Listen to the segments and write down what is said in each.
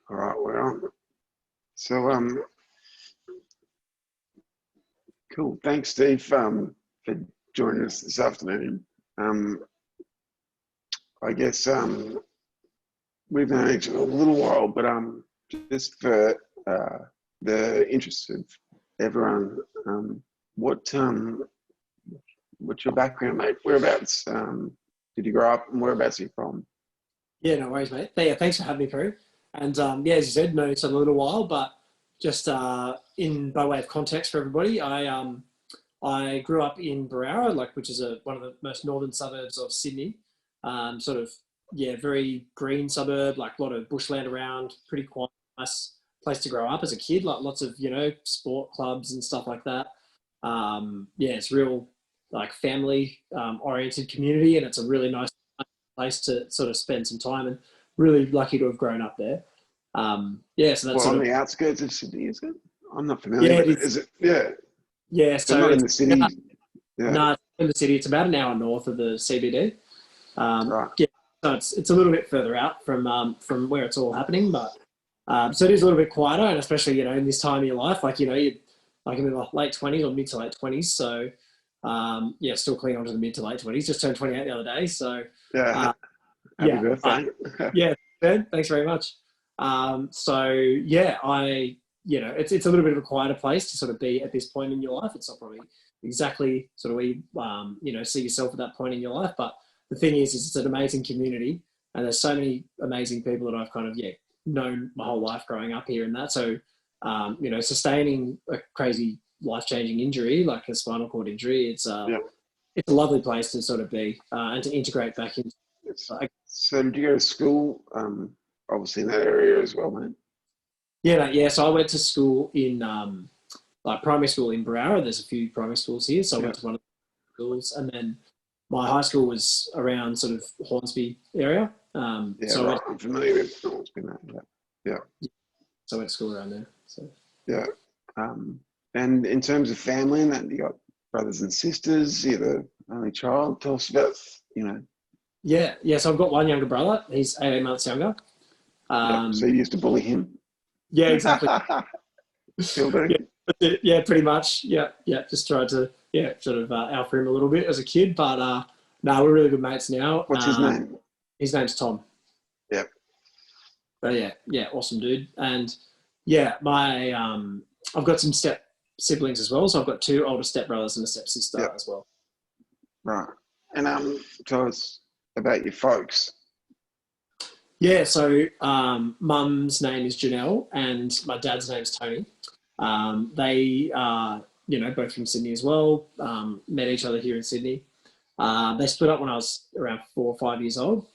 All right, we're on. So, cool. Thanks, Steve, for joining us this afternoon. Um, I guess we've known each other a little while, but just for the interest of everyone, what what's your background, mate? Whereabouts did you grow up, and whereabouts are you from? Yeah, no worries, mate. Yeah, thanks for having me, Prue. And yeah, as you said, known each other a little while, but just in by way of context for everybody, I grew up in Barara, like which is one of the most northern suburbs of Sydney. Sort of yeah, very green suburb, like a lot of bushland around, pretty quiet, nice place to grow up as a kid. Like lots of sport clubs and stuff like that. Yeah, it's real like family oriented community, and it's a really nice place to sort of spend some time, and really lucky to have grown up there. Yeah, so that's Well, sort on of the outskirts of Sydney, is it? I'm not familiar, yeah, but is it? Yeah, yeah. so So not in it's the city. Yeah, no, in the city. It's about an hour north of the CBD. right. Yeah, so it's a little bit further out from where it's all happening, but so it is a little bit quieter, and especially in this time of your life, like you like in the late 20s or mid to late 20s. So yeah, still clinging on to the mid to late 20s. Just turned 28 the other day, so Yeah, uh, happy yeah, birthday. yeah, Ben, thanks very much. So yeah, it's a little bit of a quieter place to sort of be at this point in your life. It's not probably exactly sort of where you see yourself at that point in your life, but the thing is it's an amazing community, and there's so many amazing people that I've kind of known my whole life growing up here and that. So sustaining a crazy life changing injury like a spinal cord injury, Yeah. it's a lovely place to sort of be and to integrate back into. So did you go to school? Obviously in that area as well, mate. Yeah, mate, yeah. So I went to school in like primary school in Browra. There's a few primary schools here, so I Yeah, went to one of the schools, and then my high school was around sort of Hornsby area. yeah, So I right. went, I'm familiar with it. It's been that. Yeah, so I went to school around there. So yeah, yeah. And in terms of family and that, you got brothers and sisters. You're the only child. Tell us about, you know. yeah, yeah. So I've got one younger brother. He's 18 months younger. Yeah. So Um, you used to bully him. yeah, exactly. Still do. Yeah, that's it. Yeah, pretty much. Yeah, yeah. Just tried to sort of alpha him a little bit as a kid, but no, we're really good mates now. What's his name? His name's Tom. Yep. But yeah, yeah, awesome dude. And yeah, my I've got some step siblings as well. So I've got two older step brothers and a step sister Yep. as well. Right. And tell us about your folks. Yeah, so mum's name is Janelle and my dad's name is Tony. They are, both from Sydney as well. Met each other here in Sydney. They split up when I was around 4 or 5 years old.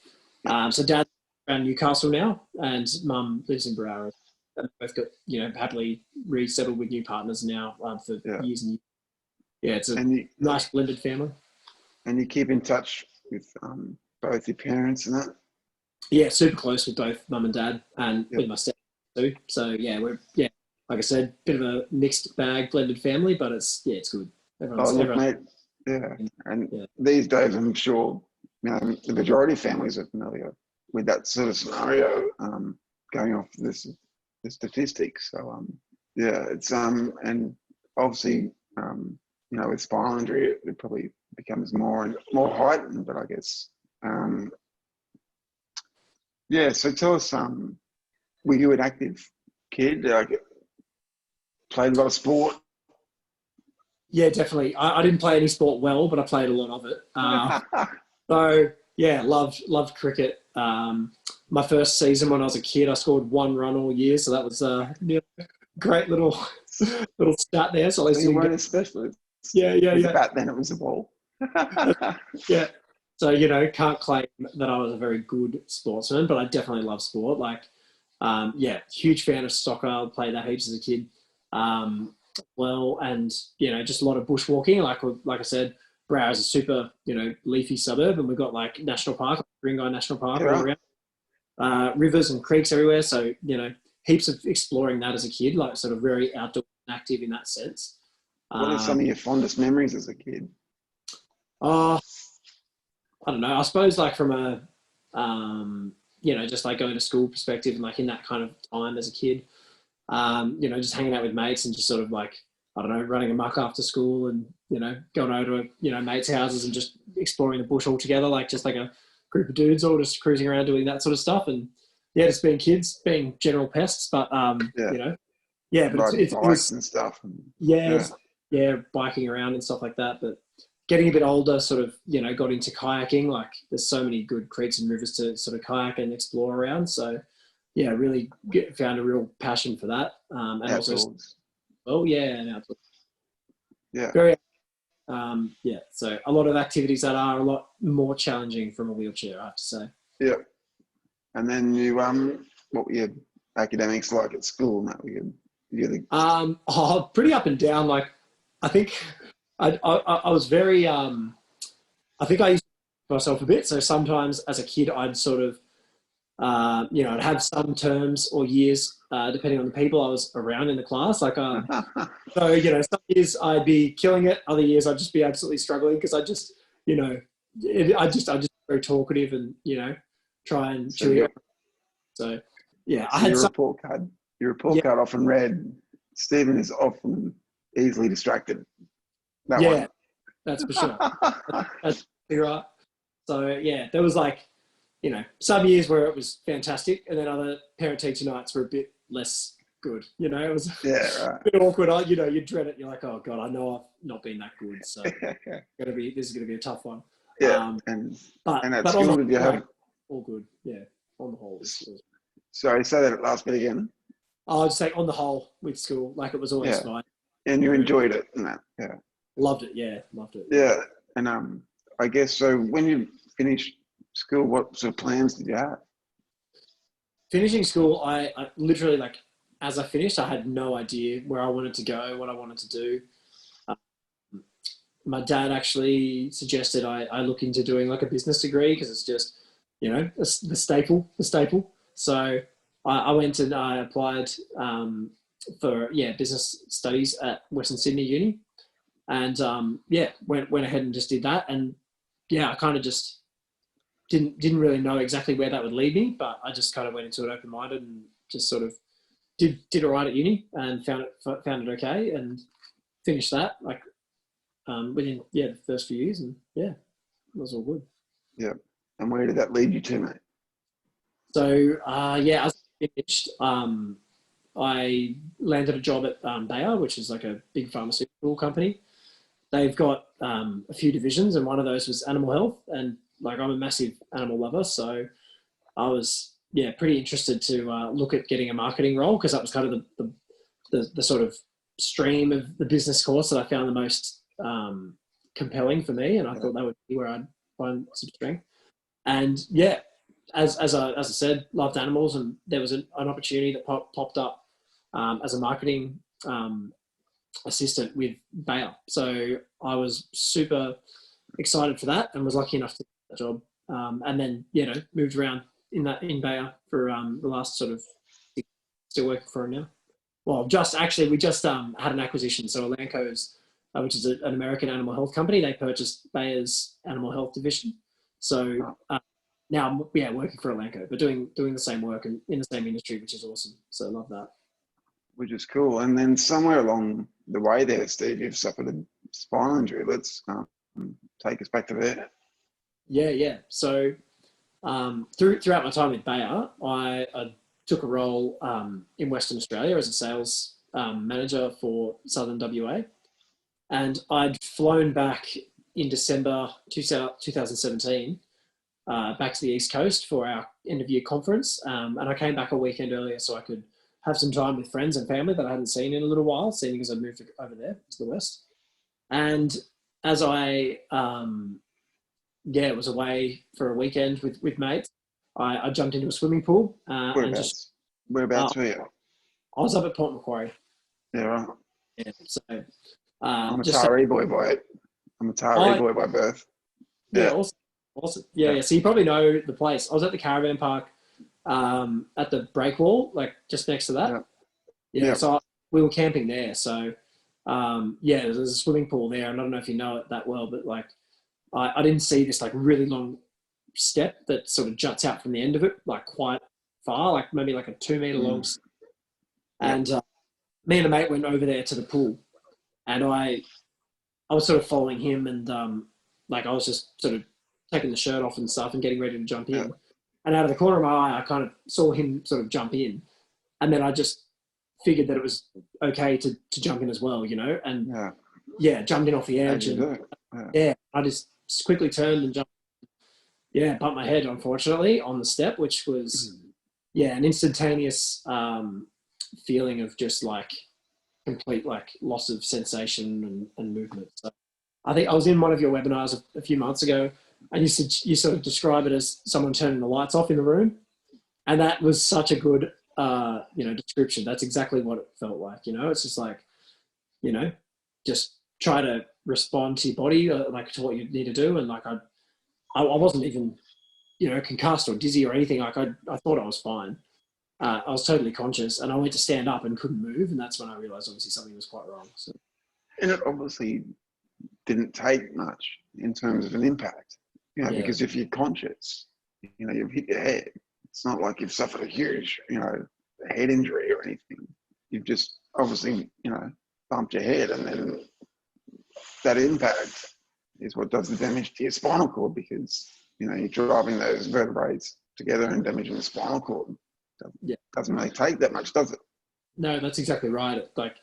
So dad's around Newcastle now, and mum lives in Barara. And both got, happily resettled with new partners now for Yeah. years and years. Yeah, it's a And you nice blended family. and you keep in touch with both your parents and that. Yeah, super close with both mum and dad, and Yep. with my step too. So yeah, like I said, bit of a mixed bag, blended family, but it's good. Oh, look, Everyone's mate. Yeah. And yeah. these days, I'm sure the majority of families are familiar with that sort of scenario, going off the statistics. So yeah, it's and obviously with spinal injury, it probably becomes more and more heightened. But I guess yeah. So tell us, were you an active kid? Like, played a lot of sport? Yeah, definitely. I didn't play any sport well, but I played a lot of it. So yeah, loved cricket. My first season when I was a kid, I scored one run all year, so that was great little little stat there. So at So least you you didn't weren't get a specialist. yeah, It yeah, was a yeah, bat then, it was a ball. yeah. So can't claim that I was a very good sportsman, but I definitely love sport. Like, yeah, huge fan of soccer. I played that heaps as a kid. Well, and just a lot of bushwalking. Like I said, Browse is a super leafy suburb, and we've got like national park, like Ringai National Park, Yeah, all right. around. Rivers and creeks everywhere. So heaps of exploring that as a kid, like sort of very outdoor and active in that sense. What are Um, some of your fondest memories as a kid? uh, I don't know. I suppose like from a you know, just like going to school perspective and like in that kind of time as a kid, you know, just hanging out with mates and just sort of like, I don't know, running amok after school and, you know, going over to, you know, mates' houses and just exploring the bush all together, like just like a group of dudes all just cruising around doing that sort of stuff. And yeah, just being kids, being general pests, but, Yeah. you know, yeah, but Riding it was, bikes and stuff. yeah, yeah, biking around and stuff like that. But getting a bit older, sort of, you know, got into kayaking. Like there's so many good creeks and rivers to sort of kayak and explore around. So yeah, really found a real passion for that. And Outdoors. also, oh yeah, and outdoors. Yeah. Very, yeah. So a lot of activities that are a lot more challenging from a wheelchair, I have to say. Yeah. And then you, what were your academics like at school? And that were pretty up and down. Like, I think I was very, I think I used myself a bit. So sometimes as a kid, I'd sort of, you know, I'd have some terms or years, depending on the people I was around in the class. Like, so, you know, some years I'd be killing it. Other years I'd just be absolutely struggling because I just, you know, I just very talkative and, you know, try and chew it. So, yeah, so I had your report card. Your report card often read, Steven is often easily distracted. That one. That's for sure. That's right. So yeah, there was like, you know, some years where it was fantastic, and then other parent-teacher nights were a bit less good. You know, it was a bit awkward. You know, you dread it. You're like, oh god, I know I've not been that good, so this is gonna be a tough one. Yeah, but at but school, did you have all good? Yeah, on the whole. Sorry, say that last bit again. I'll just say on the whole with school, like it was always fine. And you enjoyed it and that, yeah. Loved it, yeah, loved it. Yeah, and I guess so. When you finished school, what sort of plans did you have? Finishing school, I literally, like, as I finished, I had no idea where I wanted to go, what I wanted to do. My dad actually suggested I look into doing like a business degree because it's just, you know, the staple. So I went and I applied for business studies at Western Sydney Uni, and went ahead and just did that. And I kind of just didn't really know exactly where that would lead me, but I just kind of went into it open-minded and just sort of did all right at uni and found it okay and finished that like within the first few years, and it was all good. Yeah. And where did that lead you to, mate? So as I finished, I landed a job at Bayer, which is like a big pharmaceutical company. They've got a few divisions, and one of those was animal health. And like, I'm a massive animal lover, so I was pretty interested to look at getting a marketing role, because that was kind of the sort of stream of the business course that I found the most compelling for me, and I thought that would be where I'd find some strength. And as I said, loved animals, and there was an opportunity that popped up as a marketing assistant with Bayer. So I was super excited for that and was lucky enough to get that job. And then, moved around in Bayer for the last sort of, still working for him now. Well, we just had an acquisition. So Elanco's, which is an American animal health company, they purchased Bayer's animal health division. So now I'm working for Elanco, but doing the same work and in the same industry, which is awesome. So I love that. Which is cool. And then somewhere along the way there, Steve, you've suffered a spinal injury. Let's take us back to there. Yeah. So throughout my time with Bayer, I took a role in Western Australia as a sales manager for Southern WA. And I'd flown back in December 2017 back to the East Coast for our end of year conference. And I came back a weekend earlier so I could have some time with friends and family that I hadn't seen in a little while, seeing as I moved over there to the West. And as I was away for a weekend with mates, I jumped into a swimming pool. Whereabouts were you? I was up at Port Macquarie. Yeah, right. Yeah, so I'm a Taree boy by birth. Yeah, awesome. Yeah. So you probably know the place. I was at the caravan park at the break wall, like just next to that. Yeah. So we were camping there. So there's a swimming pool there, and I don't know if you know it that well, but like I didn't see this like really long step that sort of juts out from the end of it, like quite far, like maybe like a 2 meter long. And me and a mate went over there to the pool, and I was sort of following him, and like I was just sort of taking the shirt off and stuff and getting ready to jump in. And out of the corner of my eye, I kind of saw him sort of jump in, and then I just figured that it was okay to jump in as well, you know, and jumped in off the edge, and I just quickly turned and jumped. Yeah, bumped my head, unfortunately, on the step, which was, an instantaneous feeling of just like complete like loss of sensation and movement. So I think I was in one of your webinars a few months ago, and you sort of describe it as someone turning the lights off in the room, and that was such a good description. That's exactly what it felt like. You know, it's just like, you know, just try to respond to your body, like to what you need to do, and like I wasn't even, you know, concussed or dizzy or anything. Like I thought I was fine. I was totally conscious, and I went to stand up and couldn't move, and that's when I realized obviously something was quite wrong. So. And it obviously didn't take much in terms of an impact, you know, because if you're conscious, you know, you've hit your head. It's not like you've suffered a huge, you know, head injury or anything. You've just obviously, you know, bumped your head, and then that impact is what does the damage to your spinal cord, because, you know, you're driving those vertebrae together and damaging the spinal cord. Doesn't really take that much, does it? No, that's exactly right. Like,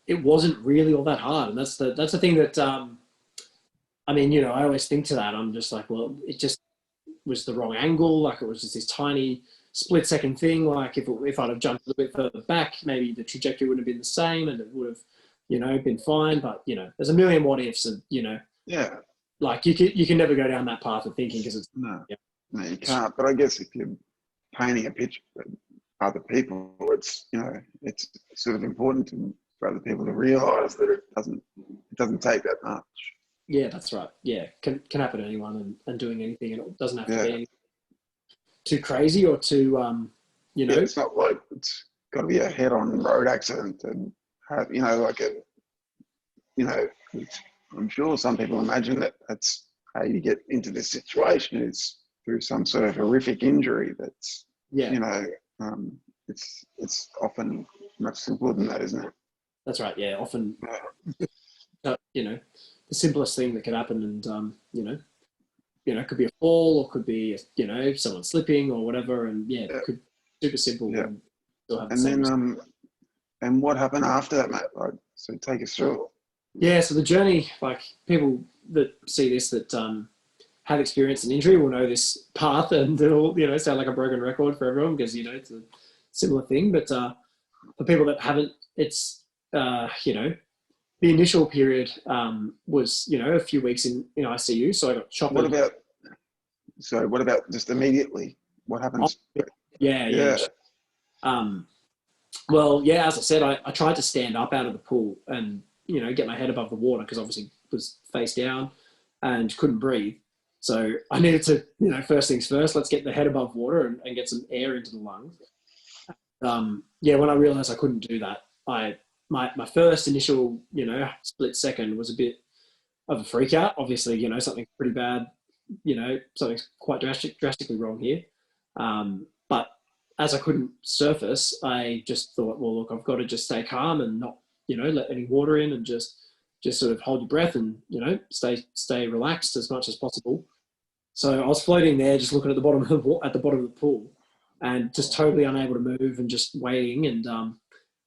it wasn't really all that hard, and that's the thing that I mean, you know, I always think to that. I'm just like, well, it just was the wrong angle. Like, it was just this tiny split-second thing. Like, if I'd have jumped a little bit further back, maybe the trajectory wouldn't have been the same, and it would have, you know, been fine. But, you know, there's a million what ifs, and, you know, like you can never go down that path of thinking, because it's no, you can't. But I guess if you're painting a picture for other people, it's, you know, it's sort of important for other people to realise that it doesn't take that much. Yeah, that's right. Yeah, can happen to anyone, and doing anything, and it doesn't have to be too crazy or too you know. It's not like it's got to be a head-on road accident and have, you know, like a, you know, I'm sure some people imagine that that's how you get into this situation, is through some sort of horrific injury. That's, you know, it's often much simpler than that, isn't it? That's right. Yeah, often, you know, the simplest thing that could happen, and you know, it could be a fall, or could be, you know, someone slipping or whatever, and it could be super simple. Yeah. And still have and then and what happened after that, Matt? Like, so take us through it. Yeah, so the journey, like, people that see this that have experienced an injury will know this path, and it'll, you know, sound like a broken record for everyone, because, you know, it's a similar thing. But for people that haven't, it's, you know, the initial period was, you know, a few weeks in ICU. So I got chopped. What about just immediately? What happens? Well, yeah, as I said, I tried to stand up out of the pool and, you know, get my head above the water, because obviously was face down and couldn't breathe. So I needed to, you know, first things first, let's get the head above water and get some air into the lungs. When I realized I couldn't do that, my first initial, you know, split second was a bit of a freak out. Obviously, you know, something pretty bad, you know, something's quite drastically wrong here. But as I couldn't surface, I just thought, well, look, I've got to just stay calm and not, you know, let any water in, and just sort of hold your breath and, you know, stay relaxed as much as possible. So I was floating there, just looking at the bottom of the pool, and just totally unable to move, and just waiting. And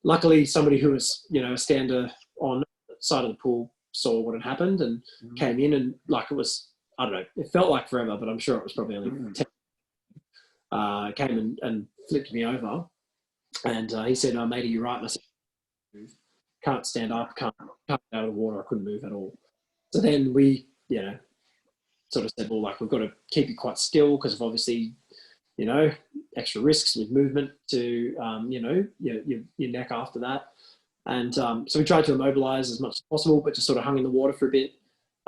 luckily, somebody who was, you know, a stander on the side of the pool saw what had happened and came in, and, like, it was, I don't know, it felt like forever, but I'm sure it was probably only 10. Came and flipped me over, and he said, "Oh, mate, are you right?" And I said, "Can't stand up, can't get out of the water. I couldn't move at all." So then we, you know, sort of said, well, like, we've got to keep you quite still, because of obviously, you know, extra risks with movement to, you know, your neck after that. And so we tried to immobilize as much as possible, but just sort of hung in the water for a bit.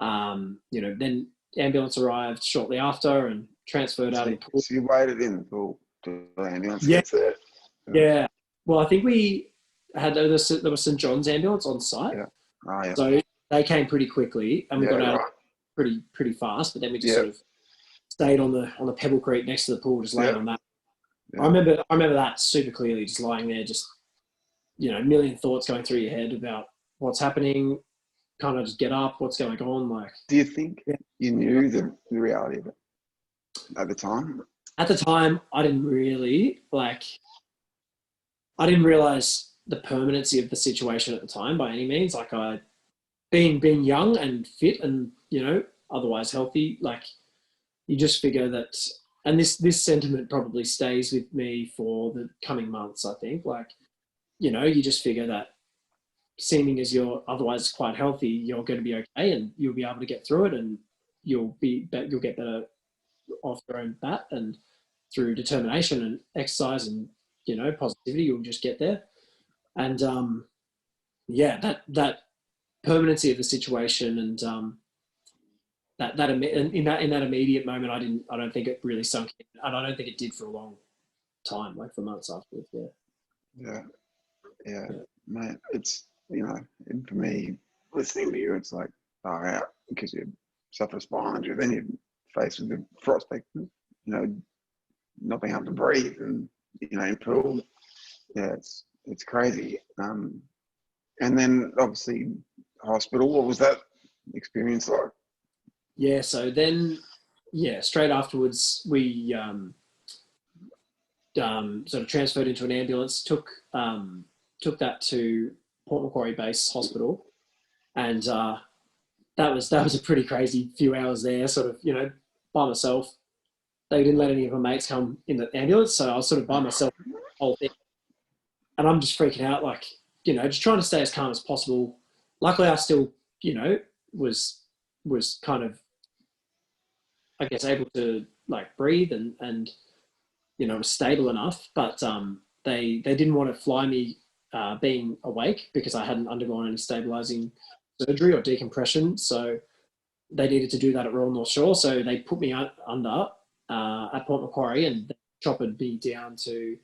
You know, then ambulance arrived shortly after and transferred out of the pool. So you waited in the pool till the ambulance gets there? Yeah. Well, I think we had, there was St. John's ambulance on site. Yeah. Oh, yeah. So they came pretty quickly, and we got out pretty fast, but then we just sort of stayed on the pebble creek next to the pool, just laying Yeah. on that. Yeah. I remember that super clearly, just lying there, just, you know, a million thoughts going through your head about what's happening, kind of just get up, what's going on. Like, Do you think yeah. you knew the reality of it at the time? At the time, I didn't really I didn't realize the permanency of the situation at the time by any means. Like, being young and fit and, you know, otherwise healthy, like, you just figure that, and this sentiment probably stays with me for the coming months, I think. Like, you know, you just figure that seeming as you're otherwise quite healthy, you're going to be okay and you'll be able to get through it, and you'll get better off your own bat, and through determination and exercise and, you know, positivity, you'll just get there. And yeah, that permanency of the situation, and in that immediate moment, I don't think it really sunk in, and I don't think it did for a long time, like for months afterwards. Yeah, mate. It's, you know, and for me, listening to you, it's like, oh yeah, because you suffer spinal injury, then you're faced with the prospect of, you know, not being able to breathe, and, you know, in pool. Yeah, it's crazy. And then obviously hospital. What was that experience like? Yeah. So then, yeah, straight afterwards, we sort of transferred into an ambulance, took that to Port Macquarie Base Hospital, and that was a pretty crazy few hours there, sort of, you know, by myself. They didn't let any of my mates come in the ambulance, so I was sort of by myself the whole thing. And I'm just freaking out, like, you know, just trying to stay as calm as possible. Luckily, I still, you know, was kind of, I guess, able to, like, breathe and you know, was stable enough. But they didn't want to fly me being awake, because I hadn't undergone any stabilizing surgery or decompression. So they needed to do that at Royal North Shore. So they put me under at Port Macquarie, and they choppered me down to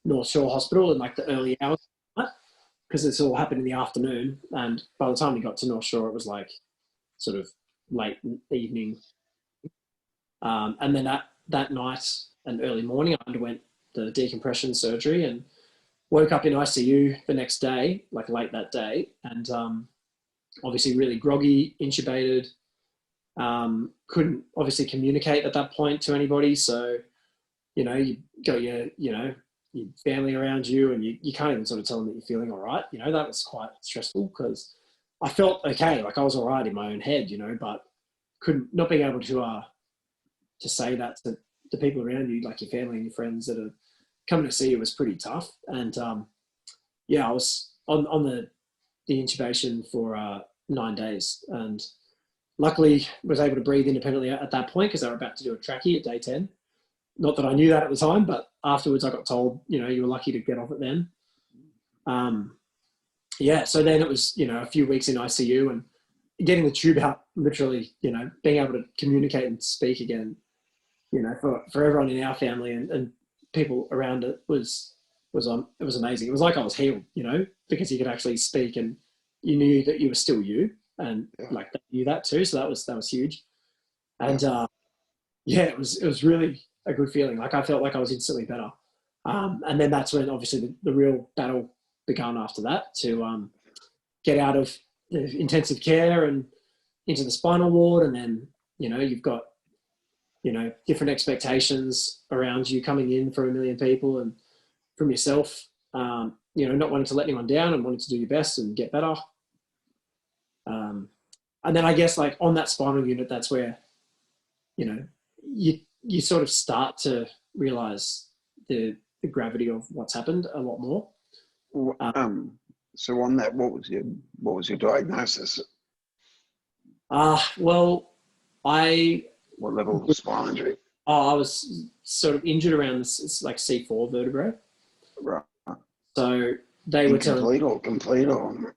North Shore Hospital in, like, the early hours, because this all happened in the afternoon. And by the time we got to North Shore, it was like sort of late evening. And then that night and early morning, I underwent the decompression surgery and woke up in ICU the next day, like late that day, and obviously really groggy, intubated. Couldn't obviously communicate at that point to anybody. So, you know, you got your family around you, and you can't even sort of tell them that you're feeling all right. You know, that was quite stressful, because I felt okay, like I was all right in my own head, you know, but not being able to say that to the people around you, like your family and your friends that are coming to see you, was pretty tough. And yeah, I was on the intubation for 9 days, and luckily was able to breathe independently at that point, because they were about to do a trachea at day 10. Not that I knew that at the time, but afterwards I got told, you know, you were lucky to get off it then. Yeah, so then it was, you know, a few weeks in ICU and getting the tube out, literally, you know, being able to communicate and speak again, you know, for everyone in our family and people around it was amazing. It was like I was healed, you know, because you could actually speak and you knew that you were still you, and like they knew that too. So that was huge. And yeah, it was really a good feeling. Like I felt like I was instantly better. And then that's when obviously the real battle began after that, to get out of the intensive care and into the spinal ward. And then, you know, you've got, you know, different expectations around you coming in from a million people and from yourself, you know, not wanting to let anyone down and wanting to do your best and get better. And then I guess, like, on that spinal unit, that's where, you know, you sort of start to realize the gravity of what's happened a lot more. So on that, what was your diagnosis? Well, what level of spinal injury? I was sort of injured around this, it's like C4 vertebrae. Right. So they were telling me, complete or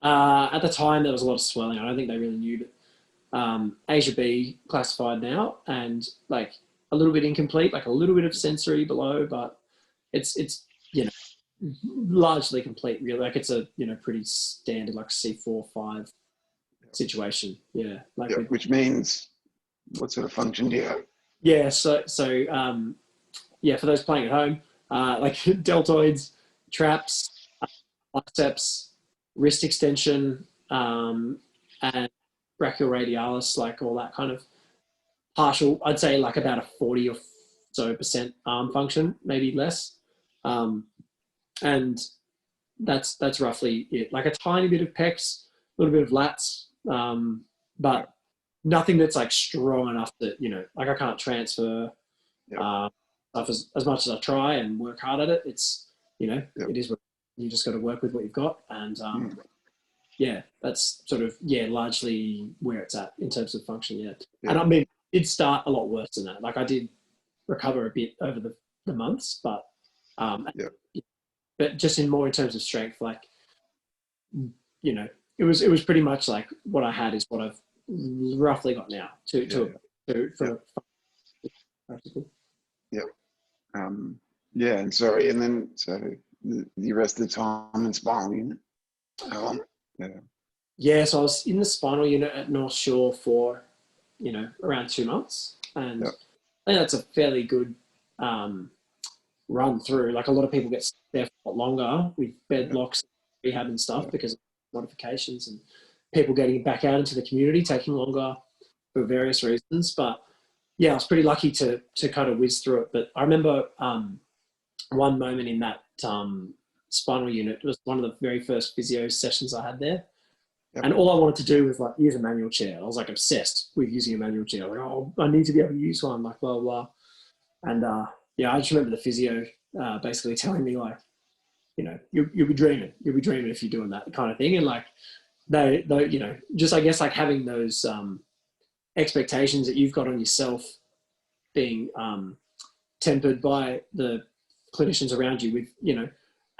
at the time there was a lot of swelling. I don't think they really knew that. Asia B classified now, and like a little bit incomplete, like a little bit of sensory below, but it's you know, largely complete, really. Like it's a, you know, pretty standard like C4-5 situation. Yeah, like which means what sort of function do you have? Yeah, yeah, for those playing at home, like deltoids, traps, biceps, wrist extension, and brachioradialis, like all that kind of partial. I'd say like about a 40 or so percent arm function, maybe less, um, and that's roughly it. Like a tiny bit of pecs, a little bit of lats, but nothing that's like strong enough that like I can't transfer Yep. stuff as much as I try and work hard at it. It's Yep. it is what you just got to work with what you've got, and yeah, that's sort of largely where it's at in terms of function. Yeah, and I mean, it did start a lot worse than that. Like I did recover a bit over the months, but but just in terms of strength, like it was pretty much like what I had is what I've roughly got now for practical. Yep. And sorry, and then so the rest of the time in spinal unit. How long? Yeah, so I was in the spinal unit at North Shore for around 2 months, and I think that's a fairly good run through. Like a lot of people get there for a lot longer with bed blocks, rehab and stuff because of modifications and people getting back out into the community taking longer for various reasons. But yeah, I was pretty lucky to kind of whiz through it. But I remember one moment in that spinal unit. It was one of the very first physio sessions I had there. And all I wanted to do was like use a manual chair. I was like obsessed with using a manual chair. Like, oh, I need to be able to use one, like blah, blah, blah. And yeah, I just remember the physio basically telling me like, you'll be dreaming if you're doing that kind of thing. And like they just I guess like having those expectations that you've got on yourself being tempered by the clinicians around you with,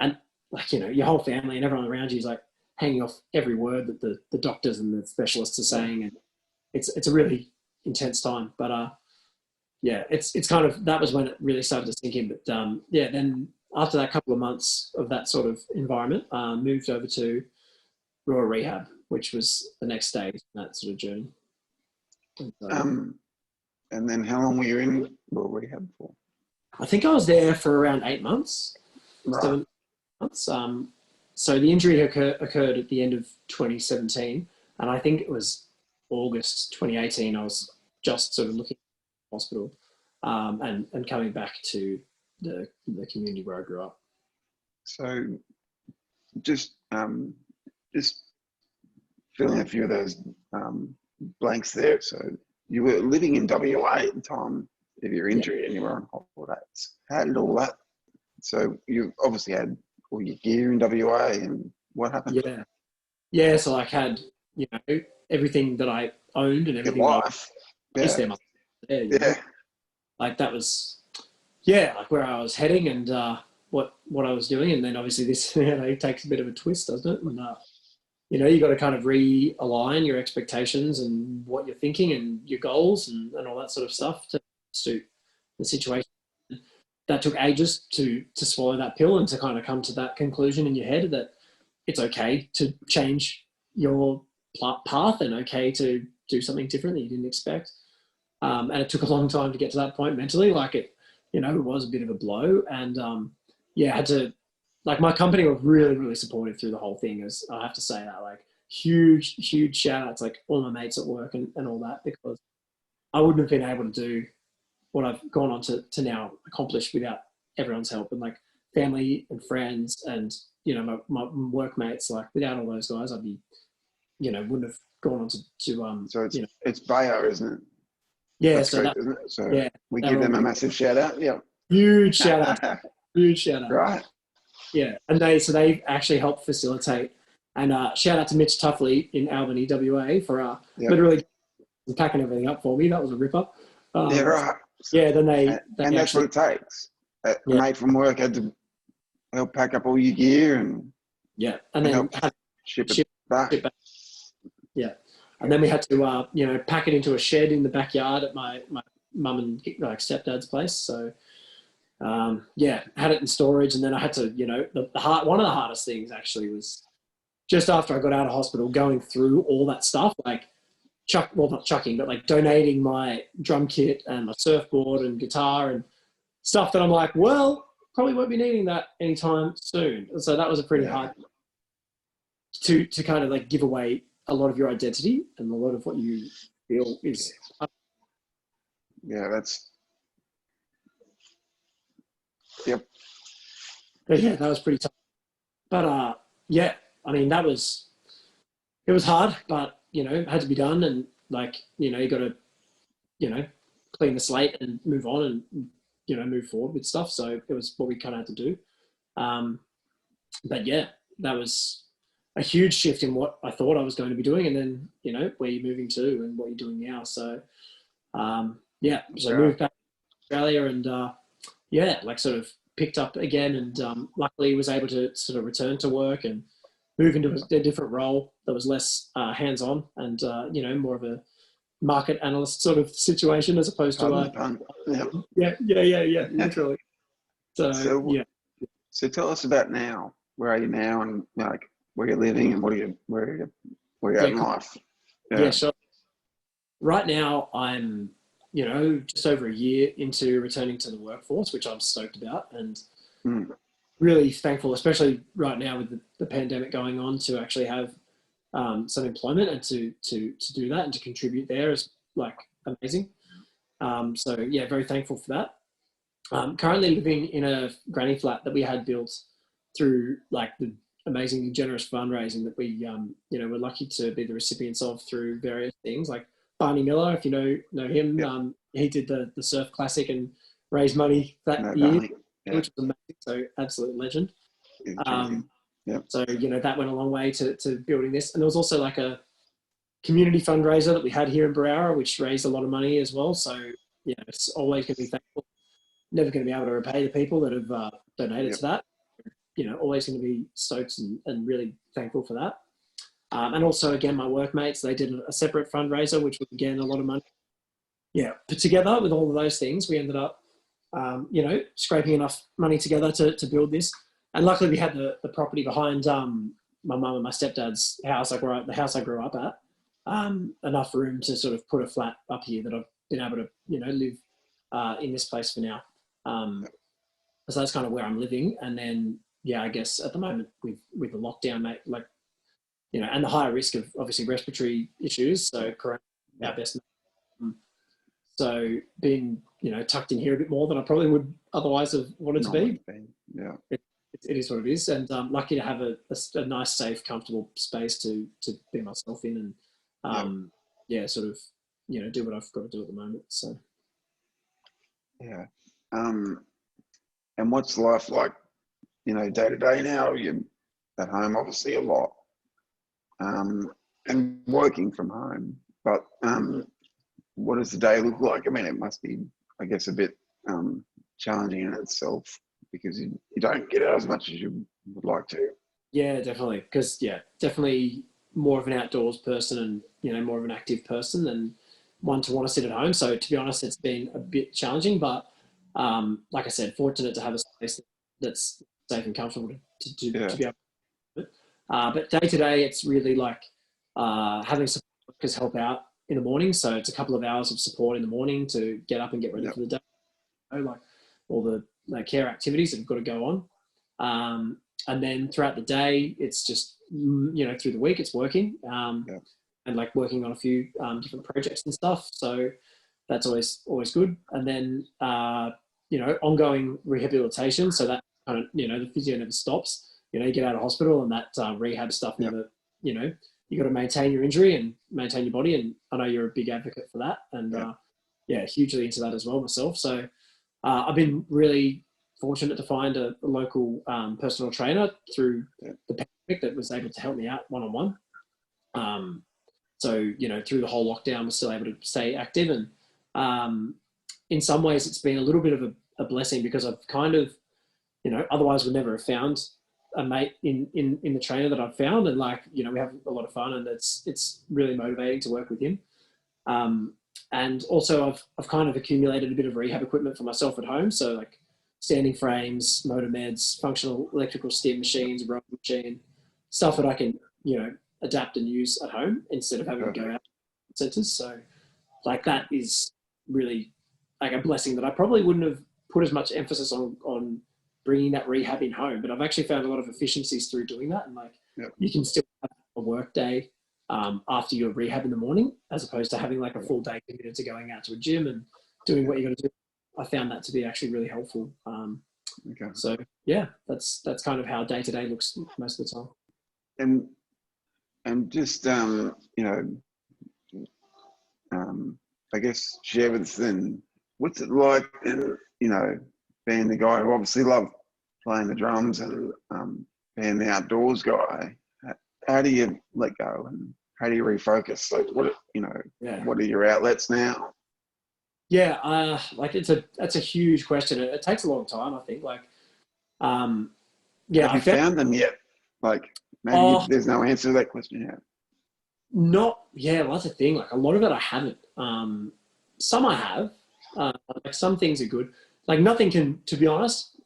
and like, your whole family and everyone around you is like hanging off every word that the doctors and the specialists are saying. And it's a really intense time, but yeah, it's kind of, that was when it really started to sink in. But yeah, then after that couple of months of that sort of environment, moved over to rural rehab, which was the next stage in that sort of journey. And then how long were you in rural rehab for? I think I was there for around 8 months, 7 months. So the injury occurred at the end of 2017, and I think it was August 2018. I was just sort of looking at the hospital and coming back to the community where I grew up. So just filling a few of those blanks there. So you were living in WA at the time of your injury and you were on holidays. How did all that? So you obviously had all your gear in WA, and what happened? Yeah. So I had everything that I owned and everything. Your life. Like that was like where I was heading and what I was doing, and then obviously this takes a bit of a twist, doesn't it? And you got to kind of realign your expectations and what you're thinking and your goals and all that sort of stuff to suit the situation. That took ages to swallow that pill and to kind of come to that conclusion in your head that it's okay to change your path and okay to do something different that you didn't expect. And it took a long time to get to that point mentally. Like it was a bit of a blow, and I had to, like, my company were really, really supportive through the whole thing. As I have to say that, like, huge shout outs, like all my mates at work and all that, because I wouldn't have been able to do what I've gone on to now accomplish without everyone's help, and like family and friends and my workmates. Like without all those guys, I'd be wouldn't have gone on to so it's Bayer, isn't it? Yeah, that's so great, isn't it? So we give them a massive shout out. Yeah, huge shout out. Right. Yeah, and they actually helped facilitate. And shout out to Mitch Tuffley in Albany, WA, for literally packing everything up for me. That was a ripper. Right. Yeah, then they and that's what it takes. A mate from work had to help pack up all your gear and and then ship it back. Yeah, and then we had to pack it into a shed in the backyard at my mum and stepdad's place. So had it in storage, and then I had to one of the hardest things actually was just after I got out of hospital, going through all that stuff, like not chucking, but like donating my drum kit and my surfboard and guitar and stuff that I'm like, well, probably won't be needing that anytime soon. So that was a pretty hard to kind of like give away a lot of your identity and a lot of what you feel is. That's, yep. But yeah, that was pretty tough. But yeah, I mean, it was hard, but you know, it had to be done. And like, you know, you got to, you know, clean the slate and move on and, you know, move forward with stuff. So it was what we kind of had to do. But yeah, that was a huge shift in what I thought I was going to be doing. And then, you know, where you're moving to and what you're doing now. So yeah, so I moved back to Australia and yeah, like sort of picked up again and luckily was able to sort of return to work and move into a different role that was less hands-on and, you know, more of a market analyst sort of situation as opposed to literally. So yeah. So tell us about now. Where are you now, and like where you're living, and where you at in life? Yeah, sure. Right now, I'm, you know, just over a year into returning to the workforce, which I'm stoked about and really thankful, especially right now with the pandemic going on, to actually have some employment and to do that and to contribute there is like amazing. So yeah, very thankful for that. Currently living in a granny flat that we had built through like the amazing generous fundraising that we, you know, we're lucky to be the recipients of through various things like Barney Miller, if you know him. He did the Surf Classic and raised money that year, which was amazing. So absolute legend. So, you know, that went a long way to building this. And there was also like a community fundraiser that we had here in Barara, which raised a lot of money as well. So, you know, it's always going to be thankful. Never going to be able to repay the people that have donated to that. You know, always going to be stoked and really thankful for that. And also, again, my workmates, they did a separate fundraiser, which was, again, a lot of money. Yeah, put together with all of those things, we ended up, you know, scraping enough money together to build this. And luckily we had the property behind my mum and my stepdad's house, the house I grew up at, enough room to sort of put a flat up here that I've been able to, you know, live in this place for now. So that's kind of where I'm living. And then, yeah, I guess at the moment with the lockdown, mate, like, you know, and the higher risk of obviously respiratory issues. So corona, our best. So being, you know, tucked in here a bit more than I probably would otherwise have wanted to be. Yeah. It is what it is. And I'm lucky to have a nice, safe, comfortable space to be myself in and, yeah, sort of, you know, do what I've got to do at the moment. So. Yeah. And what's life like, you know, day to day now? You're at home, obviously, a lot, and working from home. But what does the day look like? I mean, it must be, I guess, a bit challenging in itself because you don't get out as much as you would like to. Yeah, definitely. Because, yeah, definitely more of an outdoors person and, you know, more of an active person than one to want to sit at home. So, to be honest, it's been a bit challenging. But, like I said, fortunate to have a space that's safe and comfortable to be able to do it. But day to day, it's really like having support workers help out in the morning. So it's a couple of hours of support in the morning to get up and get ready for the day. You know, like all the care activities that have got to go on. And then throughout the day, it's just, you know, through the week, it's working and like working on a few different projects and stuff. So that's always good. And then, you know, ongoing rehabilitation. So that kind of, you know, the physio never stops. You know, you get out of hospital and that rehab stuff never, you know, you got to maintain your injury and maintain your body. And I know you're a big advocate for that. And yeah, hugely into that as well myself. So I've been really fortunate to find a local personal trainer through the pandemic that was able to help me out one-on-one. So, you know, through the whole lockdown, we're still able to stay active. And in some ways, it's been a little bit of a blessing because I've kind of, you know, otherwise would never have found a mate in the trainer that I've found. And like, you know, we have a lot of fun and it's really motivating to work with him. And also I've kind of accumulated a bit of rehab equipment for myself at home. So like standing frames, motor meds, functional electrical stim machines, rowing machine, stuff that I can, you know, adapt and use at home instead of having to go out centers. So like that is really like a blessing that I probably wouldn't have put as much emphasis on bringing that rehab in home, but I've actually found a lot of efficiencies through doing that. And like, you can still have a work day after your rehab in the morning, as opposed to having like a full day committed to going out to a gym and doing what you got to do. I found that to be actually really helpful. So yeah, that's kind of how day to day looks most of the time. And just I guess share with us then, what's it like, being the guy who obviously loved playing the drums and being the outdoors guy. How do you let go and how do you refocus? Like what are your outlets now? Yeah, like that's a huge question. It takes a long time, I think. Like, Have you found them yet? Like maybe there's no answer to that question yet. Well, that's the thing. Like a lot of it I haven't. Some I have. Like some things are good. Like nothing can, to be honest,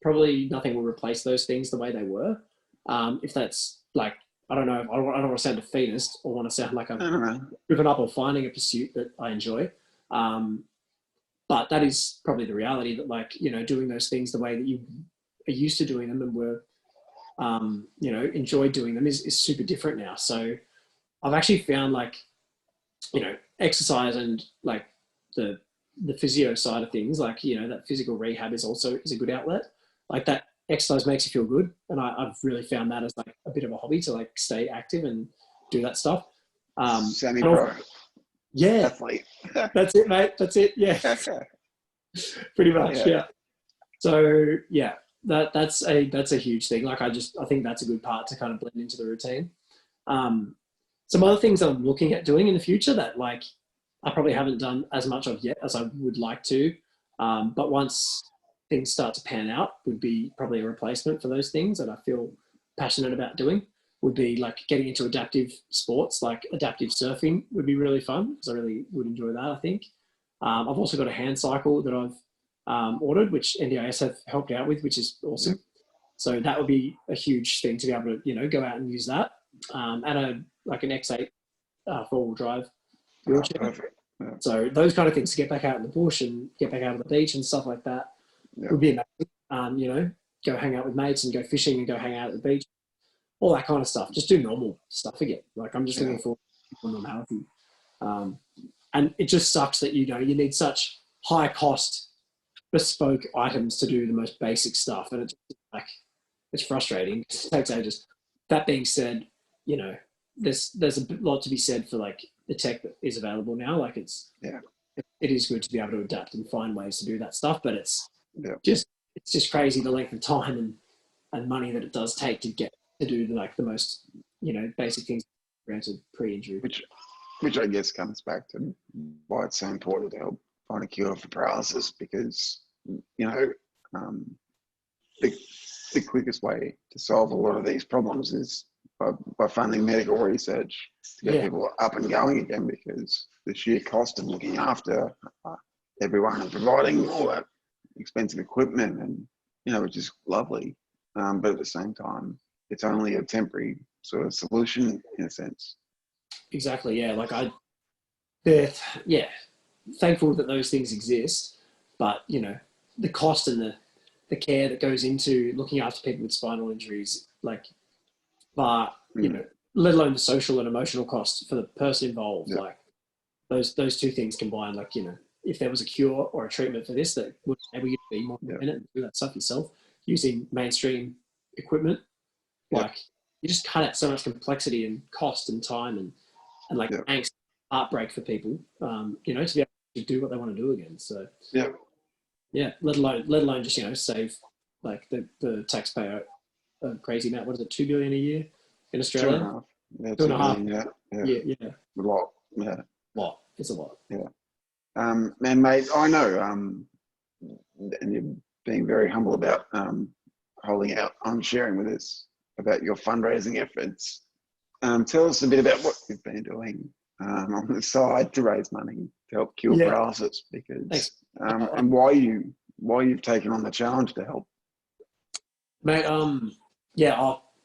probably nothing will replace those things the way they were. If that's like, I don't know. I don't want to sound defeatist or want to sound like I'm driven up or finding a pursuit that I enjoy. But that is probably the reality that like, doing those things the way that you are used to doing them and were, enjoyed doing them is super different now. So I've actually found like, exercise and like the physio side of things, like, that physical rehab is a good outlet. Like that exercise makes you feel good. And I've really found that as like a bit of a hobby to like stay active and do that stuff. Semi-pro. Yeah. Athlete. That's it, mate. That's it. Yeah. Pretty much. Yeah. So yeah, that's a huge thing. Like I think that's a good part to kind of blend into the routine. Some other things I'm looking at doing in the future that like I probably haven't done as much of yet as I would like to. But once things start to pan out, would be probably a replacement for those things that I feel passionate about doing. Would be like getting into adaptive sports, like adaptive surfing would be really fun because I really would enjoy that, I think. I've also got a hand cycle that I've ordered, which NDIS have helped out with, which is awesome. So that would be a huge thing to be able to, go out and use that. And an X8 four-wheel drive wheelchair. Perfect. Yeah. So those kind of things to get back out in the bush and get back out on the beach and stuff like that would be amazing. Go hang out with mates and go fishing and go hang out at the beach, all that kind of stuff. Just do normal stuff again. Like I'm just looking for normality. And it just sucks that, you need such high cost bespoke items to do the most basic stuff. And it's frustrating. It takes ages. That being said, there's a lot to be said for like the tech that is available now. Like it is good to be able to adapt and find ways to do that stuff, but it's just crazy the length of time and money that it does take to get to do the most, basic things granted pre-injury. Which I guess comes back to why it's so important to help find a cure for paralysis, because, the quickest way to solve a lot of these problems is by funding medical research to get people up and going again, because the sheer cost of looking after everyone and providing all that expensive equipment and, which is lovely. But at the same time, it's only a temporary sort of solution in a sense. Exactly. Yeah. Like thankful that those things exist, but the cost and the care that goes into looking after people with spinal injuries, like, but let alone the social and emotional costs for the person involved, like those two things combined. Like, if there was a cure or a treatment for this that would enable you to be more independent and do that stuff yourself using mainstream equipment, like you just cut out so much complexity and cost and time and angst, heartbreak for people, to be able to do what they want to do again. So let alone just save like the taxpayer a crazy amount. What is it, $2 billion a year in Australia? 2.5. Yeah, 2.5. Yeah. A lot. Yeah. Lot. It's a lot. Yeah. And mate, I know, and you're being very humble about holding out on sharing with us about your fundraising efforts. Tell us a bit about what you've been doing on the side to raise money to help cure paralysis, because and why you've taken on the challenge to help. Mate,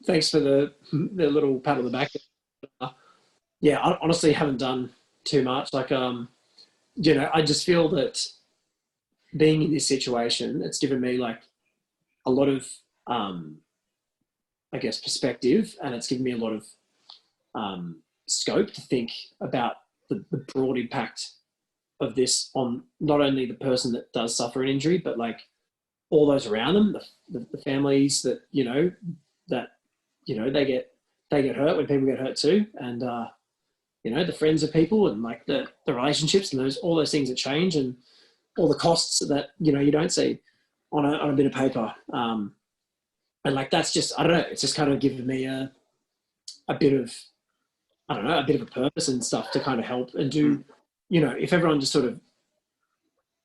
thanks for the little pat on the back. I honestly haven't done too much. Like, you know, I just feel that being in this situation, it's given me like a lot of, I guess, perspective, and it's given me a lot of scope to think about the broad impact of this on not only the person that does suffer an injury, but like all those around them, the families that, you know, they get hurt when people get hurt too. And, you know, the friends of people and like the relationships and all those things that change, and all the costs that, you know, you don't see on a bit of paper. And like, that's just, I don't know, it's just kind of given me a bit of, I don't know, a bit of a purpose and stuff to kind of help and do, you know, if everyone just sort of,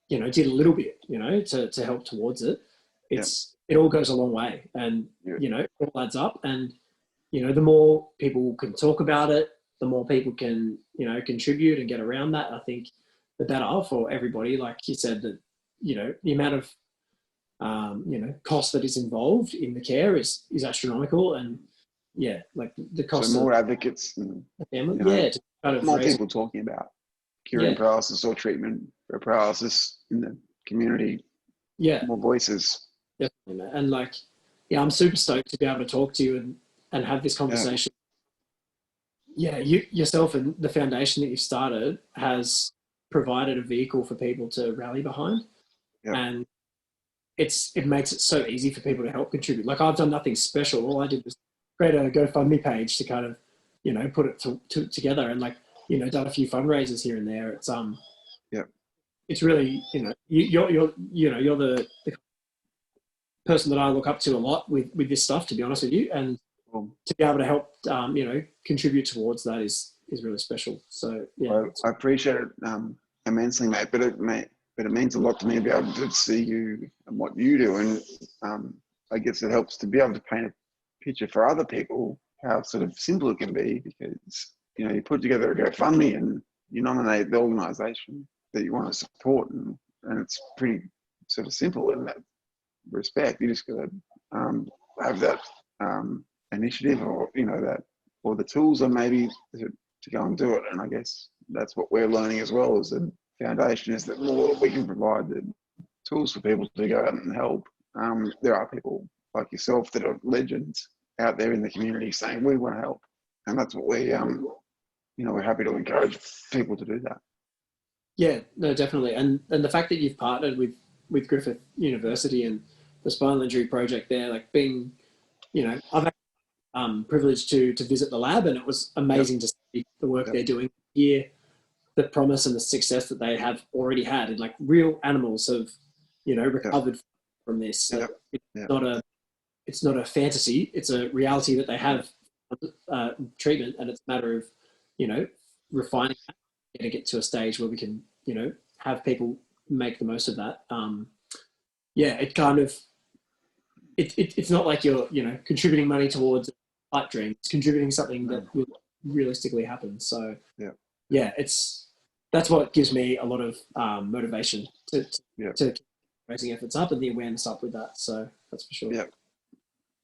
you know, did a little bit, you know, to help towards it, it all goes a long way. And, you know, it all adds up. And, you know, the more people can talk about it, the more people can, you know, contribute and get around that, I think the better for everybody. Like you said, that, you know, the amount of, you know, cost that is involved in the care is astronomical. And yeah, like the cost so more of advocates and, the family, you know, to kind of more people talking about curing paralysis or treatment for paralysis in the community. More voices. Definitely, man. And like, yeah, I'm super stoked to be able to talk to you and have this conversation. Yeah, you yourself and the foundation that you've started has provided a vehicle for people to rally behind. And it makes it so easy for people to help contribute. Like, I've done nothing special. All I did was create a GoFundMe page to kind of, you know, put it together, and like, you know, done a few fundraisers here and there. It's it's really, you know, you're the person that I look up to a lot with this stuff, to be honest with you, and to be able to help, you know, contribute towards that is really special. So yeah, well, I appreciate it immensely, mate. But it means a lot to me to be able to see you and what you do, and I guess it helps to be able to paint a picture for other people how sort of simple it can be, because, you know, you put together a GoFundMe and you nominate the organisation that you want to support, and it's pretty sort of simple in that respect. You just got to have that initiative, or, you know, that, or the tools, or maybe to go and do it. And I guess that's what we're learning as well as a foundation, is that more we can provide the tools for people to go out and help. There are people like yourself that are legends out there in the community saying we want to help, and that's what we you know, we're happy to encourage people to do that. Yeah, no, definitely. And the fact that you've partnered with Griffith University and the Spinal Injury Project there, like, being, you know, I've had privileged to visit the lab, and it was amazing to see the work they're doing here, the promise and the success that they have already had, and like real animals have, you know, recovered from this. So it's not a fantasy, it's a reality that they have treatment, and it's a matter of, you know, refining that, to get to a stage where we can, you know, have people make the most of that. It kind of, it's not like you're, you know, contributing money towards a pipe dream. It's contributing something that will realistically happen. So that's what gives me a lot of motivation to keep raising efforts up and the awareness up with that. So that's for sure. Yeah.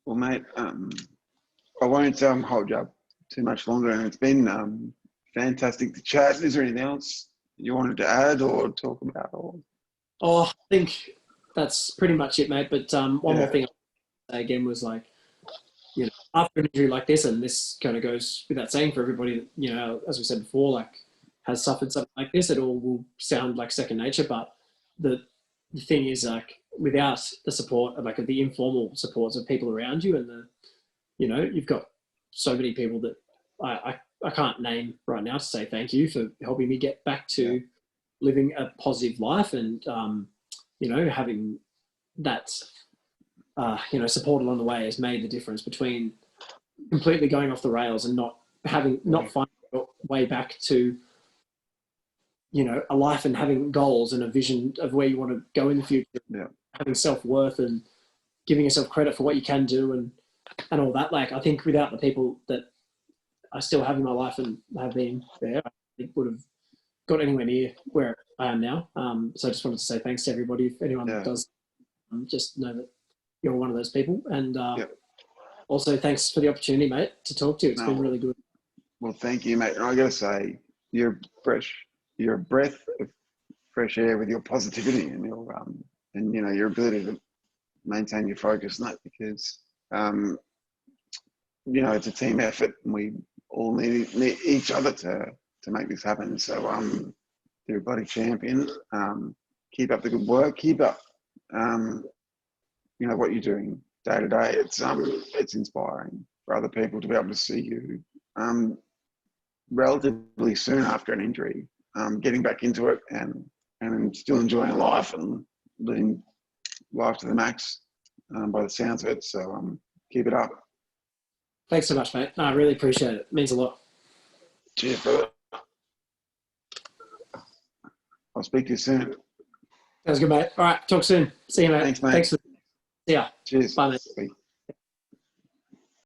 Well, mate, I won't hold you up too much longer, and it's been fantastic to chat. Is there anything else you wanted to add or talk about? Or? Oh, I think that's pretty much it, mate. But one more thing I again was, like, you know, after an injury like this, and this kind of goes without saying for everybody that, you know, as we said before, like, has suffered something like this, it all will sound like second nature. But the thing is, like, without the support of, like, the informal supports of people around you, and the, you know, you've got so many people that I can't name right now to say thank you for helping me get back to living a positive life, and you know, having that you know, support along the way has made the difference between completely going off the rails and not finding your way back to, you know, a life and having goals and a vision of where you want to go in the future, having self-worth and giving yourself credit for what you can do, and all that. Like, I think without the people that I still have in my life and have been there, I would have got anywhere near where I am now. So I just wanted to say thanks to everybody. If anyone does, just know that you're one of those people. And also thanks for the opportunity, mate, to talk to you. It's been really good. Well, thank you, mate. And I got to say, you're fresh, you're a breath of fresh air with your positivity and your and your ability to maintain your focus on that, because it's a team effort and we all need each other to make this happen. So you're a bloody champion. Keep up the good work. Keep up what you're doing day to day. It's inspiring for other people to be able to see you relatively soon after an injury, getting back into it and still enjoying life and living life to the max, by the sounds of it. So keep it up. Thanks so much, mate. No, I really appreciate it. It means a lot. Cheers, brother. I'll speak to you soon. Sounds good, mate. All right, talk soon. See you, mate. Thanks, mate. Thanks for. See ya. Cheers. Bye, mate. Speak.